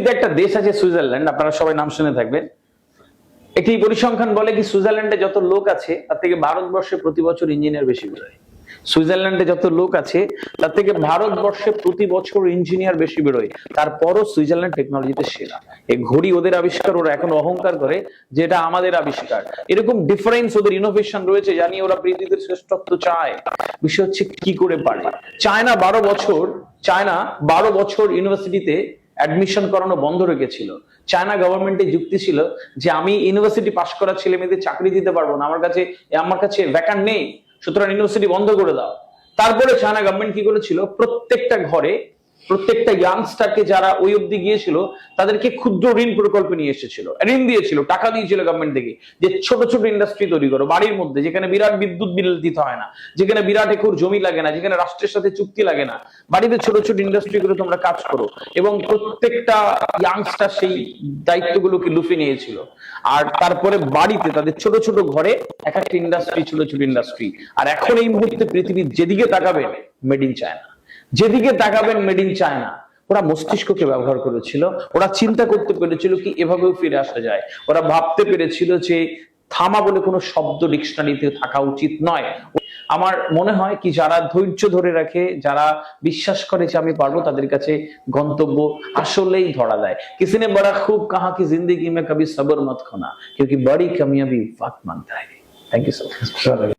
পৃথিবীতে একটা দেশ আছে সুইজারল্যান্ড, আপনারা সবাই নাম শুনে থাকবেন। একটি পরিসংখ্যান বলে কি সুইজারল্যান্ডে যত লোক আছে তার থেকে ভারতবর্ষে প্রতি বছর ইঞ্জিনিয়ার বেশি বেরোয়। সুইজারল্যান্ডে যত লোক আছে তার থেকে ভারতবর্ষে প্রতি বছর ইঞ্জিনিয়ার বেশি বেরোয়, তারপরও সুইজারল্যান্ড টেকনোলজিতে সেরা। এই ঘড়ি ওদের আবিষ্কার, ওরা এখন অহংকার করে যে এটা আমাদের আবিষ্কার। এরকম ডিফারেন্স ওদের ইনোভেশন রয়েছে, জানি ওরা পৃথিবীতে শ্রেষ্ঠত্ব চায়। বিষয় হচ্ছে কি করে পারে। চায়না 12 বছর ইউনিভার্সিটিতে অ্যাডমিশন করানো বন্ধ রেখেছিল। চায়না গভর্নমেন্টের যুক্তি ছিল যে আমি ইউনিভার্সিটি পাশ করা ছেলে মেয়েদের চাকরি দিতে পারবো না, আমার কাছে ভ্যাকান্ট নেই, সুতরাং ইউনিভার্সিটি বন্ধ করে দাও। তারপরে চায়না গভর্নমেন্ট কি করেছিল, প্রত্যেকটা ঘরে প্রত্যেকটা ইয়াংস্টারকে যারা ওই অব্দি গিয়েছিল তাদেরকে ক্ষুদ্র ঋণ প্রকল্পে নিয়ে এসেছিল, ঋণ দিয়েছিল, টাকা দিয়েছিল গভর্নমেন্ট থেকে, যে ছোট ছোট ইন্ডাস্ট্রি তৈরি করো বাড়ির মধ্যে, যেখানে বিরাট বিদ্যুৎ বিল দিতে হয় না, যেখানে বিরাট একর জমি লাগে না, যেখানে রাষ্ট্রের সাথে চুক্তি লাগে না, বাড়িতে ছোট ছোট ইন্ডাস্ট্রি করে তোমরা কাজ করো। এবং প্রত্যেকটা ইয়াংস্টার সেই দায়িত্বগুলোকে লুফে নিয়েছিল। আর তারপরে বাড়িতে তাদের ছোট ছোট ঘরে এক একটা ইন্ডাস্ট্রি, ছোট ছোট ইন্ডাস্ট্রি। আর এখন এই মুহূর্তে পৃথিবীর যেদিকে তাকাবেন মেড ইন চায়না, যেদিকে তাকাবেন মেড ইন চায়না। ওরা মস্তিষ্ককে ব্যবহার করেছিল, ওরা চিন্তা করতে পেরেছিল কি এভাবেও ফিরে আসা যায়, ওরা ভাবতে পেরেছিল যে থামা বলে কোনো শব্দ ডিকশনারিতে থাকা উচিত নয়। আমার মনে হয় কি যারা ধৈর্য ধরে রাখে, যারা বিশ্বাস করে যে আমি পারবো, তাদের কাছে গন্তব্য আসলেই ধরা দেয়। किसी ने बड़ा खूब कहा कि जिंदगी में कभी सब्र मत खोना क्योंकि बड़ी कामयाबी वक्त मांगता है। Thank you so much.